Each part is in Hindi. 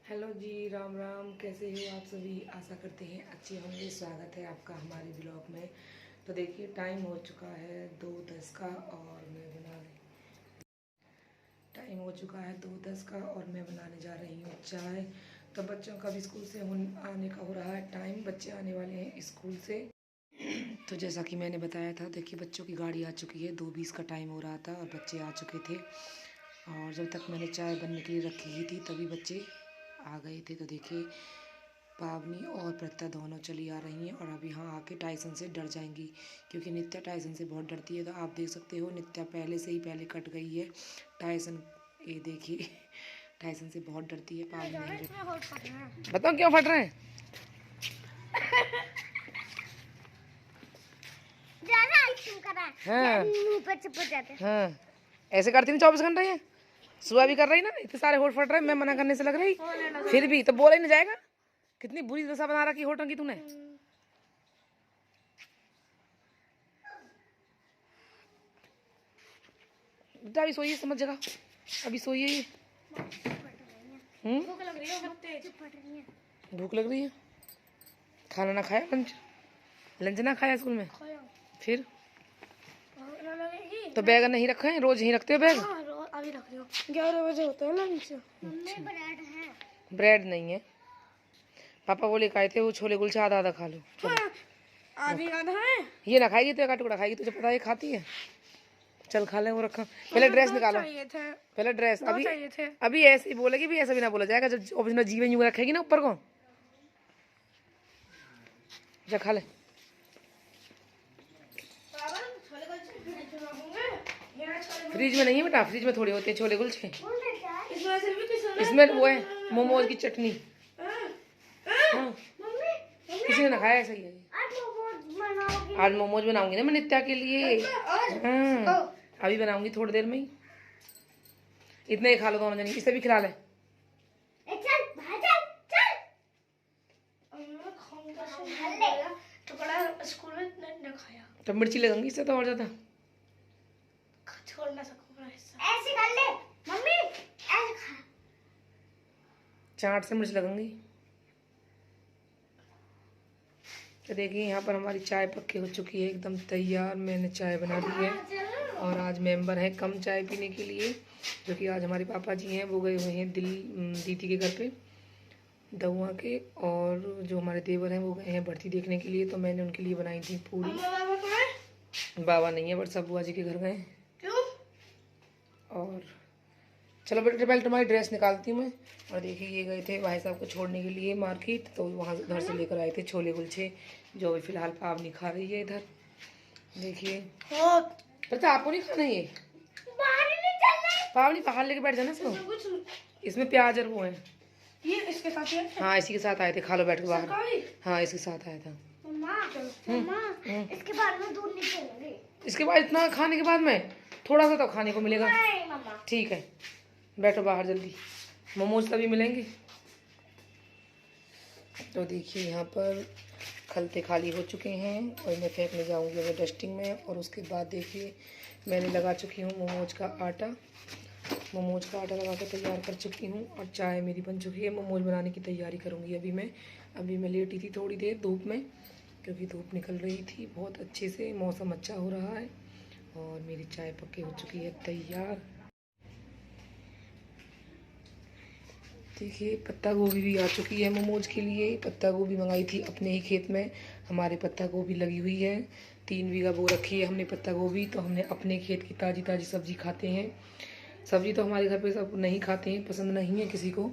हेलो जी, राम राम। कैसे हो आप सभी? आशा करते हैं अच्छे होंगे। स्वागत है आपका हमारे ब्लॉग में। तो देखिए, टाइम हो चुका है 2:10 का और मैं बनाने जा रही हूँ चाय। तो बच्चों का भी स्कूल से आने का हो रहा है टाइम। बच्चे आने वाले हैं स्कूल से। तो जैसा कि मैंने बताया था, देखिए बच्चों की गाड़ी आ चुकी है। 2:20 का टाइम हो रहा था और बच्चे आ चुके थे। और जब तक मैंने चाय बनने के लिए रखी ही थी तभी बच्चे आ गए थे। तो देखिए, पावनी और प्रत्या दोनों चली आ रही हैं और अब यहाँ आके टाइसन से डर जाएंगी, क्योंकि नित्या टाइसन से बहुत डरती है। तो आप देख सकते हो, नित्या पहले कट गई है। टाइसन, ये देखिए, टाइसन से बहुत डरती है। पावनी नहीं डरती। बताओ क्यों फट रहे हैं? हाँ हाँ, ऐसे करती नहीं 24 घंटे। ये सुबह भी कर रही ना, इतने सारे होठ फट रहे, मैं मना करने से लग रही, फिर भी तो बोला ही नहीं जाएगा। कितनी बुरी दशा बना रखी होठों की तूने। बेटा अभी सोइए, समझ जगह, अभी सोइए। भूख लग रही है। खाना ना खाया? लंच लंच ना खाया स्कूल में? फिर तो बैग नहीं रखे हैं? रोज ही रखते हो बैग? अभी रख रही हूँ, 11 बजे होता है लंच। ब्रेड नहीं है? पापा को लेकर आए थे, वो छोले कुलचे आधा आधा खा लो। आधी आधा है। ये ना खाएगी तो एक टुकड़ा खाएगी, तुझे पता है खाती है। चल खा ले, वो रखा। पहले ड्रेस निकालो, पहले ड्रेस। अभी ऐसे ही बोलेगी भी, ऐसा भी ना बोला जाएगा। जब अपना जीवन यूं रखेगी ना ऊपर को। जा खा ले। फ्रिज में नहीं है बेटा, फ्रिज में थोड़ी होते हैं छोले कुलचे। इसमें वो है मोमोज की चटनी। हाँ, किसी ने ना खाया, ऐसा ही है। आज मोमोज बनाऊंगी ना मैं नित्या के लिए। हाँ, अभी बनाऊंगी थोड़ी देर में ही। इतने ही खा लो दोनों जनी, इसे भी खिला ले। तो मिर्ची लगेंगी इससे तो और ज्यादा। छोड़ ना सकूंगा ऐसे कर ले मम्मी, ऐसे खा। चाट से मिर्च लगेंगी। तो देखिए, यहाँ पर हमारी चाय पक्की हो चुकी है, एकदम तैयार। मैंने चाय बना दी है और आज मेंबर है कम चाय पीने के लिए, जो कि आज हमारे पापा जी हैं वो गए हुए हैं दीदी के घर पे दहुआ के, और जो हमारे देवर हैं वो गए हैं भर्ती देखने के लिए। तो मैंने उनके लिए बनाई थी पूरी। बाबा नहीं है, बट सब बुआ जी के घर गए। क्यों? और चलो बेटे, पहले तुम्हारी ड्रेस निकालती हूँ मैं। और देखिए, ये गए थे भाई साहब को छोड़ने के लिए मार्केट, तो वहाँ से घर से लेकर आए थे छोले कुलचे, जो अभी फिलहाल पावनी खा रही है इधर। देखिए, पता आपको नहीं खाना ये? पावनी बाहर लेके बैठ जाना इसको। इसमें प्याज और वो है। ये इसके साथ है? हाँ, इसी के साथ आए थे। खा लो बैठ के बाहर। हाँ, इसके साथ आया था। इसके बाद में दूध नहीं पिएंगे। इसके बाद इतना खाने के बाद में थोड़ा सा तो खाने को मिलेगा। ठीक है, बैठो बाहर जल्दी, मोमोज तभी मिलेंगे। तो देखिए, यहाँ पर खलते खाली हो चुके हैं और मैं फेंकने जाऊँगी अगर डस्टिंग में। और उसके बाद देखिए, मैंने लगा चुकी हूँ मोमोज का आटा लगा कर तैयार कर चुकी हूँ। और चाय मेरी बन चुकी है। मोमोज बनाने की तैयारी करूँगी अभी मैं लेटी थी थोड़ी देर धूप में, क्योंकि धूप निकल रही थी बहुत अच्छे से, मौसम अच्छा हो रहा है। और मेरी चाय पक्की हो चुकी है तैयार। देखिए, पत्ता गोभी भी आ चुकी है मोमोज के लिए। पत्ता गोभी मंगाई थी अपने ही खेत में। हमारे पत्ता गोभी लगी हुई है, 3 बीघा बो रखी है हमने पत्ता गोभी। तो हमने अपने खेत की ताज़ी ताज़ी सब्ज़ी खाते हैं। सब्ज़ी तो हमारे घर पे सब नहीं खाते हैं, पसंद नहीं है किसी को।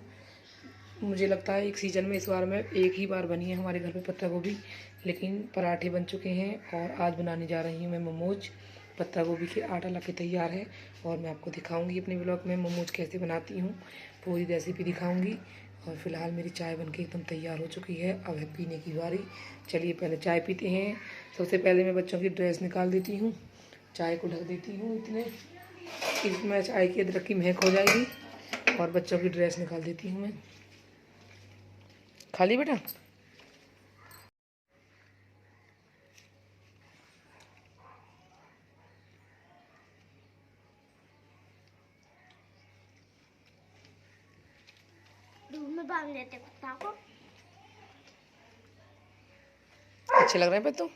मुझे लगता है एक सीज़न में, इस बार में एक ही बार बनी है हमारे घर पे पत्ता गोभी। लेकिन पराठे बन चुके हैं और आज बनाने जा रही हूँ मैं मोमोज। पत्ता गोभी के आटा लग के तैयार है और मैं आपको दिखाऊंगी अपने ब्लॉग में मोमोज कैसे बनाती हूँ, पूरी रेसिपी दिखाऊंगी। और फिलहाल मेरी चाय बनके एकदम तैयार हो चुकी है, अब है पीने की बारी। चलिए पहले चाय पीते हैं। सबसे पहले मैं बच्चों की ड्रेस निकाल देती हूँ, चाय को ढक देती हूँ इतने, इसमें चाय की अदरक की महक हो जाएगी। और बच्चों की ड्रेस निकाल देती हूँ मैं। खाली बेटा? मम्मी बांध देते कुत्ता को। अच्छे लग रहे हैं पे तो।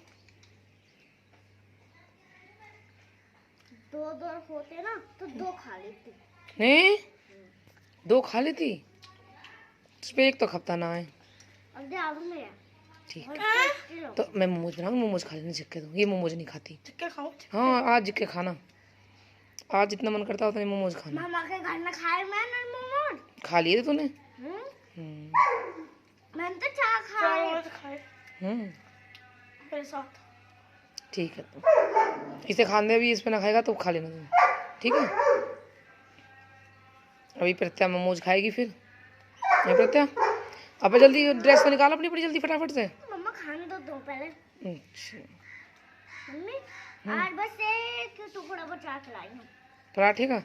दो होते ना तो 2 खा लेती। नहीं 2 खा लेती, उस पे एक तो खपता ना है। अब दे आलू में ठीक बहुत टेस्टी तो लगता मैं मोमोज बनाऊँ, मोमोज खा लेने चिक्के दो, ये मोमोज नहीं खाती। चिक्के खाओ। हाँ आज चिक्के खाना, आज जितना मन करता है उतने मोमोज खाना। मामा के घर में खाए मैंने मोमोज। खा लिए थे तूने? मैंने तो 4 खाए। मेरे साथ। ठीक है तो इसे खाने भी इस पे ना खाएगा तो खा लेना तुम, ठीक है। अभी प्रत्या मोमोज खाएगी फिर। नहीं प्रत्या अब जल्दी ड्रेस तो निकालो अपनी, बड़ी जल्दी फटाफट से। मम्मा खाने दो पहले। अच्छा मम्मी आज बस एक टुकड़ा बचा के लाई हूँ। पराठे का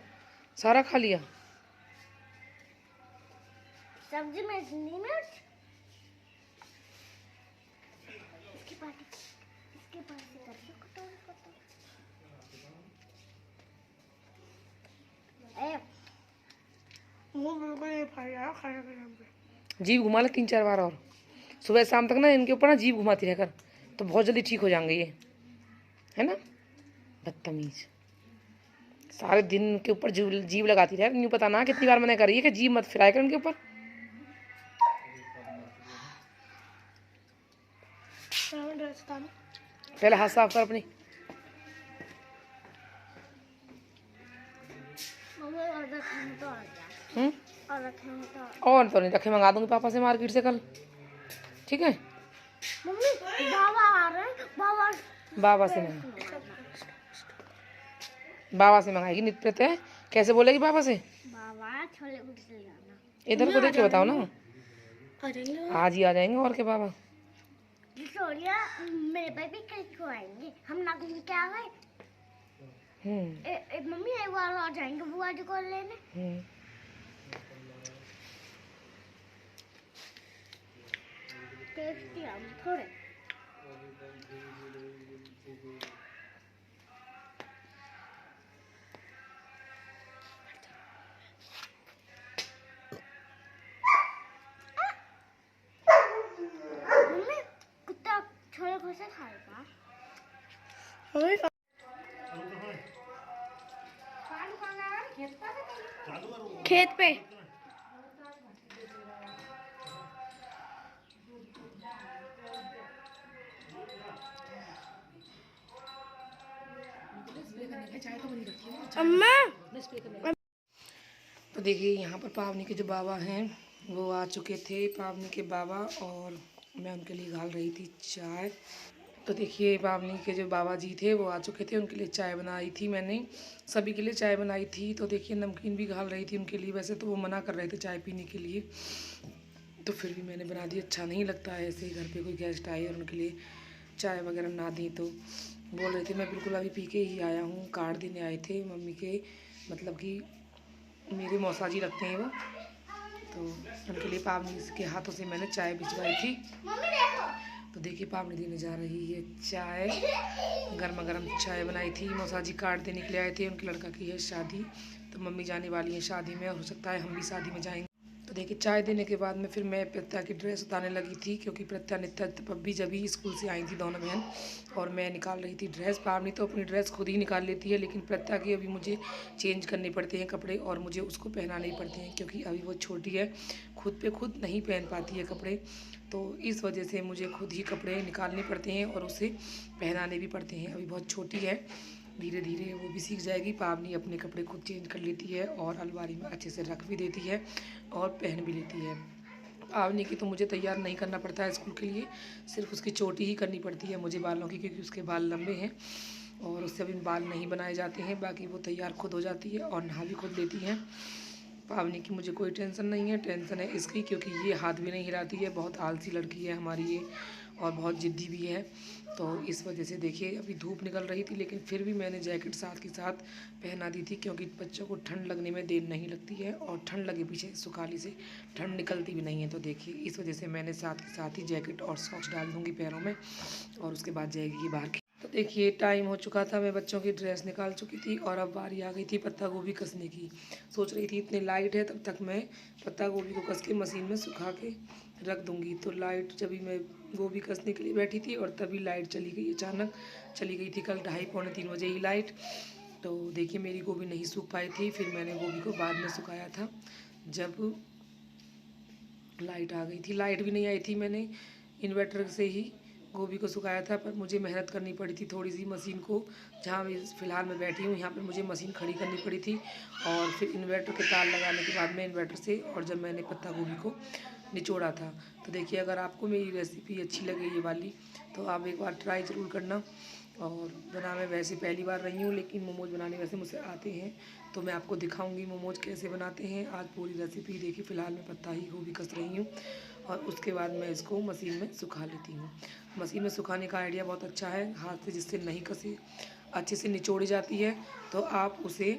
सारा खा लिया? सब्जी में इतनी मिर्च। इसके पास से करके कटोरी। मुंह बिल्कुल नहीं फट रहा खाने के टाइम पे। जीभ घुमा ले 3-4 बार और सुबह शाम तक ना इनके ऊपर ना जीभ घुमाती रहकर, तो बहुत जल्दी ठीक हो जाएंगे ये, है ना। बदतमीज, सारे दिन के ऊपर जीभ लगाती रहे, नहीं पता ना कितनी बार मैंने करी है कि जीभ मत फिराया कर इनके ऊपर। पहले हाथ साफ कर अपनी। और तो नहीं रखे, मंगा दूंगी पापा से मार्केट से कल, ठीक है। मम्मी बाबा आ रहे हैं। बाबा से मंगाएगी नित्य प्रत्यय। कैसे बोलेगी बाबा से? बाबा छोले भटूरे लाना। इधर को देख के बताओ ना। आज ही आ जाएंगे और के बाबा। सोनिया मेरे पे भी कल को आएंगे, हम ना घूम के आ गए। मम्मी एक बार आ जाएंगे बुआ जी को लेने। टेस्टी हम थोड़े। मम्मी कुत्ता छोले कैसे खाएगा? खेत पे। अम्मा तो देखिए यहाँ पर पावनी के जो बाबा हैं वो आ चुके थे, पावनी के बाबा, और मैं उनके लिए घाल रही थी चाय। तो देखिए पावनी के जो बाबा जी थे वो आ चुके थे, उनके लिए चाय बनाई थी मैंने, सभी के लिए चाय बनाई थी। तो देखिए नमकीन भी घाल रही थी उनके लिए, वैसे तो वो मना कर रहे थे चाय पीने के लिए, तो फिर भी मैंने बना दी। अच्छा नहीं लगता है ऐसे घर पे कोई गेस्ट आए और उनके लिए चाय वगैरह ना दी। तो बोल रहे थे मैं बिल्कुल अभी पी के ही आया हूँ, कार्ड देने आए थे मम्मी के, मतलब कि मेरे मौसा जी लगते हैं वो, तो उनके लिए पावनी के हाथों से मैंने चाय भिजवाई थी। तो देखिए पावनी देने जा रही है चाय, गर्मा गर्म चाय बनाई थी। मौसा जी कार्ड देने के लिए आए थे, उनके लड़का की है शादी, तो मम्मी जाने वाली है शादी में, हो सकता है हम भी शादी में जाएंगे। तो देखिए चाय देने के बाद में फिर मैं प्रत्या की ड्रेस उतारने लगी थी, क्योंकि प्रत्या नित्या पब्बी जब भी स्कूल से आई थी दोनों बहन, और मैं निकाल रही थी ड्रेस। पावनी तो अपनी ड्रेस खुद ही निकाल लेती है, लेकिन प्रत्या की अभी मुझे चेंज करने पड़ते हैं कपड़े, और मुझे उसको पहनाने पड़ते हैं, क्योंकि अभी वो छोटी है, खुद पे खुद नहीं पहन पाती है कपड़े, तो इस वजह से मुझे खुद ही कपड़े निकालने पड़ते हैं और उसे पहनाने भी पड़ते हैं। अभी बहुत छोटी है, धीरे धीरे वो भी सीख जाएगी। पावनी अपने कपड़े खुद चेंज कर लेती है और अलमारी में अच्छे से रख भी देती है और पहन भी लेती है। पावनी की तो मुझे तैयार नहीं करना पड़ता है स्कूल के लिए, सिर्फ उसकी चोटी ही करनी पड़ती है मुझे बालों की, क्योंकि उसके बाल लंबे हैं और उससे अभी बाल नहीं बनाए जाते हैं। बाकी वो तैयार खुद हो जाती है और नहा भी खुद लेती है। पावनी की मुझे कोई टेंशन नहीं है, टेंशन है इसकी, क्योंकि ये हाथ भी नहीं हिलाती है, बहुत आलसी लड़की है हमारी ये, और बहुत ज़िद्दी भी है। तो इस वजह से देखिए अभी धूप निकल रही थी, लेकिन फिर भी मैंने जैकेट साथ के साथ पहना दी थी, क्योंकि बच्चों को ठंड लगने में देर नहीं लगती है, और ठंड लगे पीछे सुखाली से ठंड निकलती भी नहीं है। तो देखिए इस वजह से मैंने साथ के साथ ही जैकेट और सॉक्स डाल दूँगी पैरों में, और उसके बाद जाएगी ये बाहर। तो देखिए टाइम हो चुका था, मैं बच्चों की ड्रेस निकाल चुकी थी और अब बारी आ गई थी पत्ता गोभी कसने की। सोच रही थी इतनी लाइट है तब तक मैं पत्ता गोभी को कस के मशीन में सुखा के रख दूँगी। तो लाइट जब भी मैं गोभी कसने के लिए बैठी थी और तभी लाइट चली गई, अचानक चली गई थी कल 2:30 पौने 3 बजे ही लाइट। तो देखिए मेरी गोभी नहीं सूख पाई थी, फिर मैंने गोभी को बाद में सुखाया था जब लाइट आ गई थी। लाइट भी नहीं आई थी, मैंने इन्वर्टर से ही गोभी को सुखाया था, पर मुझे मेहनत करनी पड़ी थी थोड़ी सी मशीन को। जहाँ मैं फ़िलहाल मैं बैठी हूँ यहाँ पर मुझे मशीन खड़ी करनी पड़ी थी और फिर इन्वर्टर के तार लगाने के बाद में इन्वर्टर से, और जब मैंने पत्ता गोभी को निचोड़ा था। तो देखिए अगर आपको मेरी रेसिपी अच्छी लगे ये वाली तो आप एक बार ट्राई ज़रूर करना। और बना मैं वैसे पहली बार रही हूँ, लेकिन मोमोज बनाने वैसे मुझसे आते हैं, तो मैं आपको दिखाऊंगी मोमोज कैसे बनाते हैं। आज पूरी रेसिपी देखिए, फ़िलहाल मैं पत्ता ही गोभी कस रही हूँ और उसके बाद मैं इसको मशीन में सुखा लेती हूँ। मशीन में सुखाने का आइडिया बहुत अच्छा है, हाथ से जिससे नहीं कसी अच्छे से निचोड़ी जाती है, तो आप उसे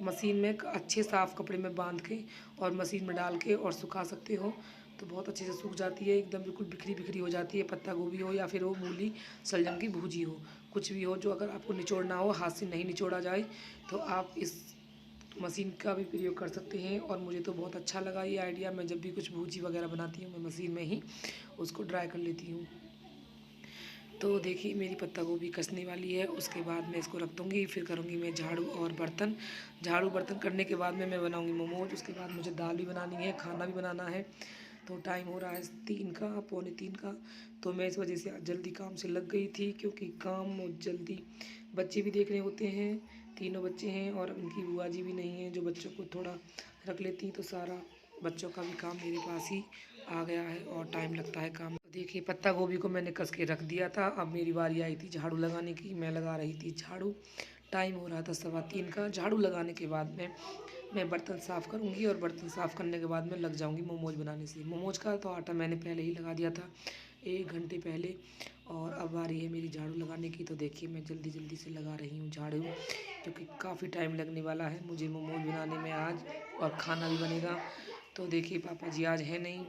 मशीन में अच्छे साफ़ कपड़े में बांध के और मशीन में डाल के और सुखा सकते हो, तो बहुत अच्छे से सूख जाती है, एकदम बिल्कुल बिखरी बिखरी हो जाती है। पत्ता गोभी हो या फिर वो मूली शलजम की भुजी हो, कुछ भी हो, जो अगर आपको निचोड़ना हो, हाथ से नहीं निचोड़ा जाए, तो आप इस मशीन का भी प्रयोग कर सकते हैं। और मुझे तो बहुत अच्छा लगा ये आइडिया। मैं जब भी कुछ भुजी वगैरह बनाती हूँ मैं मशीन में ही उसको ड्राई कर लेती हूँ। तो देखिए मेरी पत्ता गोभी कसने वाली है, उसके बाद मैं इसको रख दूँगी, फिर करूँगी मैं झाड़ू और बर्तन। झाड़ू बर्तन करने के बाद में मैं बनाऊँगी मोमोज, उसके बाद मुझे दाल भी बनानी है, खाना भी बनाना है। तो टाइम हो रहा है 3 का, पौने 3 का, तो मैं इस वजह से आज जल्दी काम से लग गई थी, क्योंकि काम जल्दी बच्चे भी देखने होते हैं। तीनों बच्चे हैं और उनकी बुआ जी भी नहीं है जो बच्चों को थोड़ा रख लेती, तो सारा बच्चों का भी काम मेरे पास ही आ गया है और टाइम लगता है काम। तो देखिए पत्ता गोभी को मैंने कस के रख दिया था, अब मेरी बारी आई थी झाड़ू लगाने की। मैं लगा रही थी झाड़ू, टाइम हो रहा था 2:15 का। झाड़ू लगाने के बाद में मैं बर्तन साफ़ करूँगी और बर्तन साफ़ करने के बाद में लग जाऊँगी मोमोज बनाने से। मोमोज का तो आटा मैंने पहले ही लगा दिया था 1 घंटे पहले, और अब आ रही है मेरी झाड़ू लगाने की। तो देखिए मैं जल्दी जल्दी से लगा रही हूँ झाड़ू, क्योंकि काफ़ी टाइम लगने वाला है मुझे मोमोज बनाने में आज, और खाना भी बनेगा। तो देखिए पापा जी आज है नहीं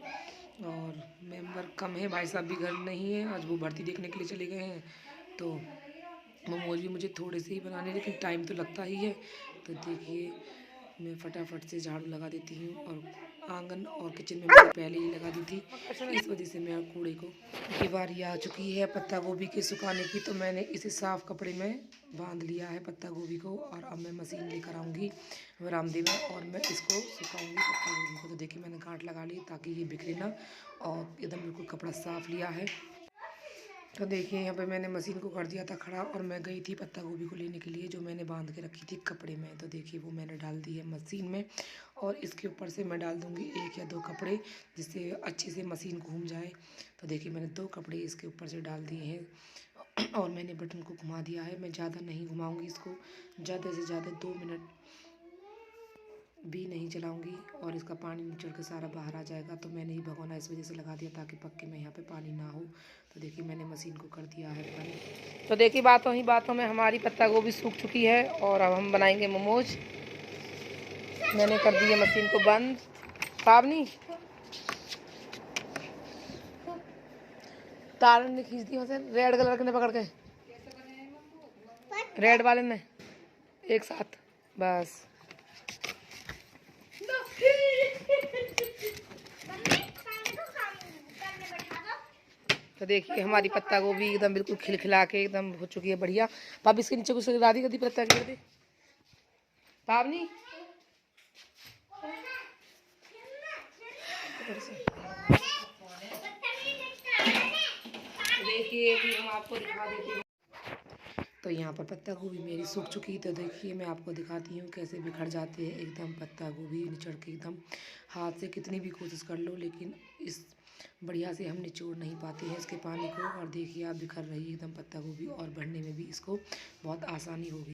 और मेंबर कम है, भाई साहब भी घर नहीं है, आज वो भर्ती देखने के लिए चले गए हैं। तो मोमोज भी मुझे थोड़े से ही बनाने, लेकिन टाइम तो लगता ही है। तो देखिए मैं फटाफट से झाड़ू लगा देती हूँ, और आंगन और किचन में मैंने पहले ही लगा दी थी, इस वजह से मैं कूड़े को की बारी आ चुकी है पत्ता गोभी के सुखाने की। तो मैंने इसे साफ़ कपड़े में बांध लिया है पत्ता गोभी को, और अब मैं मशीन लेकर आऊँगी बरामदे में और मैं इसको सुखाऊंगी पत्ता गोभी को। तो देखिए मैंने गांठ लगा ली ताकि ये बिखरे ना, और एकदम बिल्कुल कपड़ा साफ़ लिया है। तो देखिए यहाँ पे मैंने मशीन को कर दिया था खड़ा, और मैं गई थी पत्ता गोभी को लेने के लिए जो मैंने बांध के रखी थी कपड़े में। तो देखिए वो मैंने डाल दी है मशीन में, और इसके ऊपर से मैं डाल दूँगी 1 या 2 कपड़े, जिससे अच्छे से मशीन घूम जाए। तो देखिए मैंने 2 कपड़े इसके ऊपर से डाल दिए हैं और मैंने बटन को घुमा दिया है। मैं ज़्यादा नहीं घुमाऊँगी इसको, ज़्यादा से ज़्यादा 2 मिनट भी नहीं चलाऊंगी, और इसका पानी निचड़ के सारा बाहर आ जाएगा। तो मैंने ही भगोना इस वजह से लगा दिया ताकि पक्के में यहाँ पे पानी ना हो। तो देखिए मैंने मशीन को कर दिया है बंद। तो देखिए बातों में हमारी पत्ता गोभी सूख चुकी है, और अब हम बनाएंगे मोमोज। मैंने कर दी है मशीन को बंद। पावनी तार ने खींच दी उसे, रेड कलर के ने पकड़ के, रेड वाले ने एक साथ बस। तो देखिए हमारी पत्ता गोभी एकदम बिल्कुल खिलखिला के एकदम हो चुकी है बढ़िया। पाप इसके नीचे कुछ दादी कदी पत्ता गिर दे पावनी। देखिए अभी हम आपको दिखा देते हैं। तो यहाँ पर पत्ता गोभी मेरी सूख चुकी, तो देखिए मैं आपको दिखाती हूँ कैसे बिखर जाते हैं एकदम पत्ता गोभी निचड़ के एकदम। हाथ से कितनी भी कोशिश कर लो, लेकिन इस बढ़िया से हम निचोड़ नहीं पाते हैं इसके पानी को। और देखिए आप बिखर रही है एकदम पत्ता गोभी, और भरने में भी इसको बहुत आसानी होगी।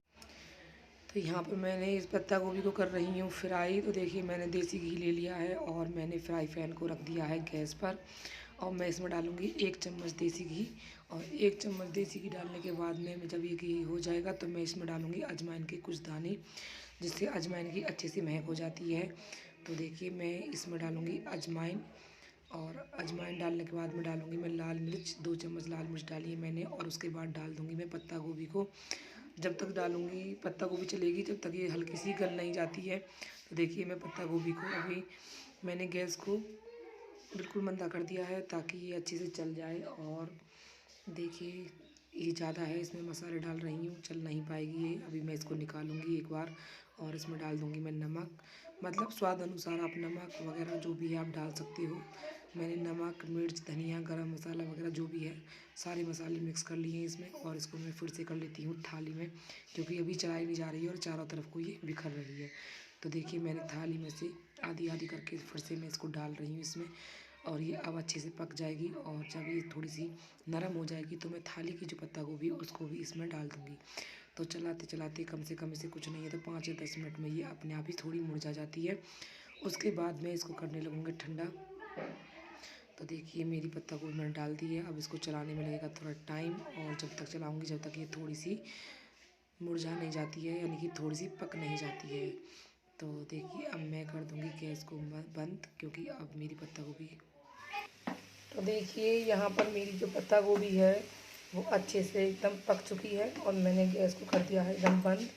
तो यहाँ पर मैंने इस पत्ता गोभी को कर रही हूँ फ्राई। तो देखिए मैंने देसी घी ले लिया है और मैंने फ्राई पैन को रख दिया है गैस पर, और मैं इसमें डालूँगी 1 चम्मच देसी घी। और 1 चम्मच देसी घी डालने के बाद में जब ये घी हो जाएगा तो मैं इसमें डालूँगी अजवाइन के कुछ दाने, जिससे अजवाइन की अच्छी सी महक हो जाती है। तो देखिए मैं इसमें डालूँगी अजवाइन, और अजवाइन डालने के बाद मैं डालूँगी मैं लाल मिर्च, 2 चम्मच लाल मिर्च डाली है मैंने। और उसके बाद डाल दूँगी मैं पत्ता गोभी को। जब तक डालूँगी पत्ता गोभी चलेगी जब तक ये हल्की सी गल नहीं जाती है। तो देखिए मैं पत्ता गोभी को अभी मैंने गैस को बिल्कुल मंदा कर दिया है ताकि ये अच्छे से चल जाए। और देखिए ये ज़्यादा है, इसमें मसाले डाल रही हूँ, चल नहीं पाएगी ये। अभी मैं इसको निकालूंगी एक बार और इसमें डाल दूंगी मैं नमक, मतलब स्वाद अनुसार आप नमक वगैरह जो भी है आप डाल सकते हो। मैंने नमक, मिर्च, धनिया, गरम मसाला वगैरह जो भी है सारे मसाले मिक्स कर लिए हैं इसमें। और इसको मैं फिर से कर लेती हूँ थाली में, क्योंकि अभी चलाई नहीं जा रही है और चारों तरफ को ये बिखर रही है। तो देखिए मैंने थाली में से आधी आधी करके फिर से मैं इसको डाल रही हूँ इसमें। और ये अब अच्छे से पक जाएगी और जब ये थोड़ी सी नरम हो जाएगी तो मैं थाली की जो पत्ता गोभी उसको भी इसमें डाल दूँगी। तो चलाते चलाते कम से कम इसे कुछ नहीं है तो 5 या 10 मिनट में ये अपने आप ही थोड़ी मुरझा जाती है। उसके बाद मैं इसको करने लगूँगी ठंडा। तो देखिए मेरी पत्ता गोभी मैंने डाल दी है। अब इसको चलाने में लगेगा थोड़ा टाइम, और जब तक चलाऊँगी जब तक ये थोड़ी सी मुरझा नहीं जाती है, यानी कि थोड़ी सी पक नहीं जाती है। तो देखिए अब मैं कर दूँगी गैस को बंद, क्योंकि अब मेरी पत्ता गोभी, तो देखिए यहाँ पर मेरी जो पत्ता गोभी है वो अच्छे से एकदम पक चुकी है और मैंने गैस को कर दिया है एकदम बंद।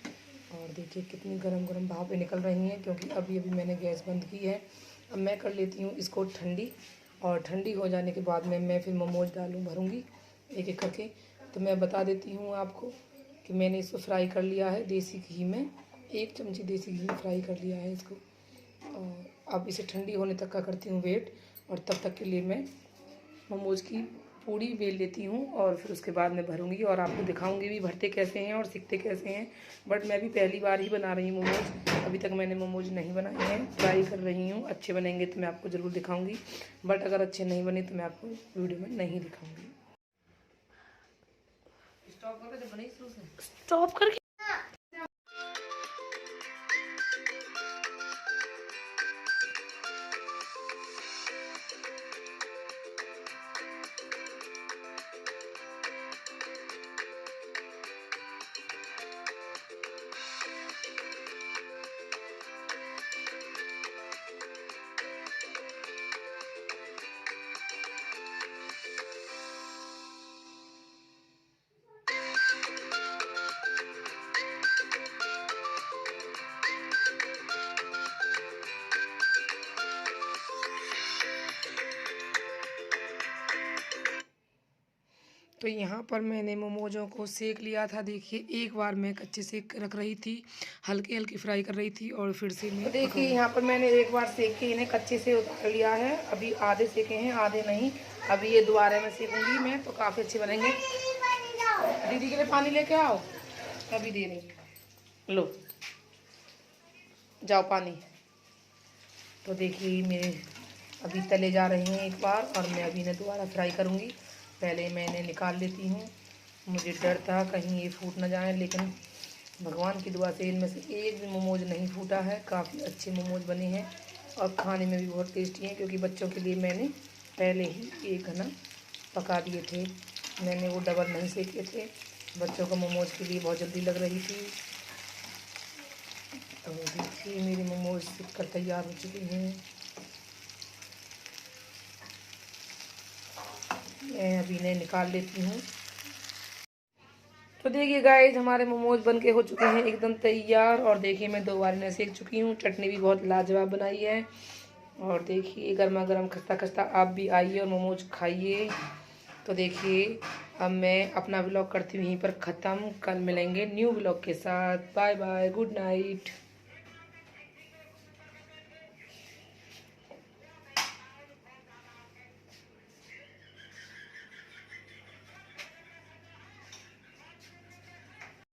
और देखिए कितनी गरम गरम भापें निकल रही हैं, क्योंकि अभी अभी मैंने गैस बंद की है। अब मैं कर लेती हूँ इसको ठंडी, और ठंडी हो जाने के बाद में मैं फिर मोमोज भरूँगी एक एक करके। तो मैं बता देती हूँ आपको कि मैंने इसको फ्राई कर लिया है देसी घी में, 1 चमची देसी घी में फ्राई कर लिया है इसको। और अब इसे ठंडी होने तक का करती हूँ वेट, और तब तक के लिए मैं मोमोज़ की पूड़ी बेल लेती हूँ और फिर उसके बाद मैं भरूँगी और आपको दिखाऊँगी भी भरते कैसे हैं और सिकते कैसे हैं। बट मैं भी पहली बार ही बना रही हूँ मोमोज़, अभी तक मैंने मोमोज़ नहीं बनाए हैं, ट्राई कर रही हूँ। अच्छे बनेंगे तो मैं आपको ज़रूर दिखाऊँगी, बट अगर अच्छे नहीं बने तो मैं आपको वीडियो में नहीं दिखाऊँगी। स्टॉप करके तो यहाँ पर मैंने मोमोजों को सेक लिया था। देखिए एक बार मैं कच्चे सेक रख रही थी, हल्की हल्की फ्राई कर रही थी और फिर से मैं देखिए यहाँ पर मैंने एक बार सेक के इन्हें कच्चे से उतार लिया है। अभी आधे सेके हैं आधे नहीं, अभी ये दोबारा में सेकूंगी मैं, तो काफ़ी अच्छे बनेंगे। दीदी के लिए पानी लेके आओ, अभी दे रही, लो जाओ पानी। तो देखिए मेरे अभी तले जा रहे हैं एक बार, और मैं अभी इन्हें दोबारा फ्राई करूँगी। पहले मैं इन्हें निकाल लेती हूँ, मुझे डर था कहीं ये फूट ना जाए, लेकिन भगवान की दुआ से इनमें से एक भी मोमोज नहीं फूटा है। काफ़ी अच्छे मोमोज बने हैं और खाने में भी बहुत टेस्टी हैं, क्योंकि बच्चों के लिए मैंने पहले ही एक है ना पका दिए थे, मैंने वो डबल नहीं सेके थे। बच्चों को मोमोज के लिए बहुत जल्दी लग रही थी। तो देखिए मेरे मोमोज सीख कर तैयार हो चुके हैं। मैं अभी इन्हें निकाल लेती हूँ। तो देखिए गाइस हमारे मोमोज बनके हो चुके हैं एकदम तैयार, और देखिए मैं 2 बार इन्हें सेक चुकी हूँ। चटनी भी बहुत लाजवाब बनाई है, और देखिए गर्मा गर्म खस्ता खस्ता आप भी आइए और मोमोज खाइए। तो देखिए अब मैं अपना व्लॉग करती हूँ यहीं पर ख़त्म, कल मिलेंगे न्यू व्लॉग के साथ। Bye bye, good night.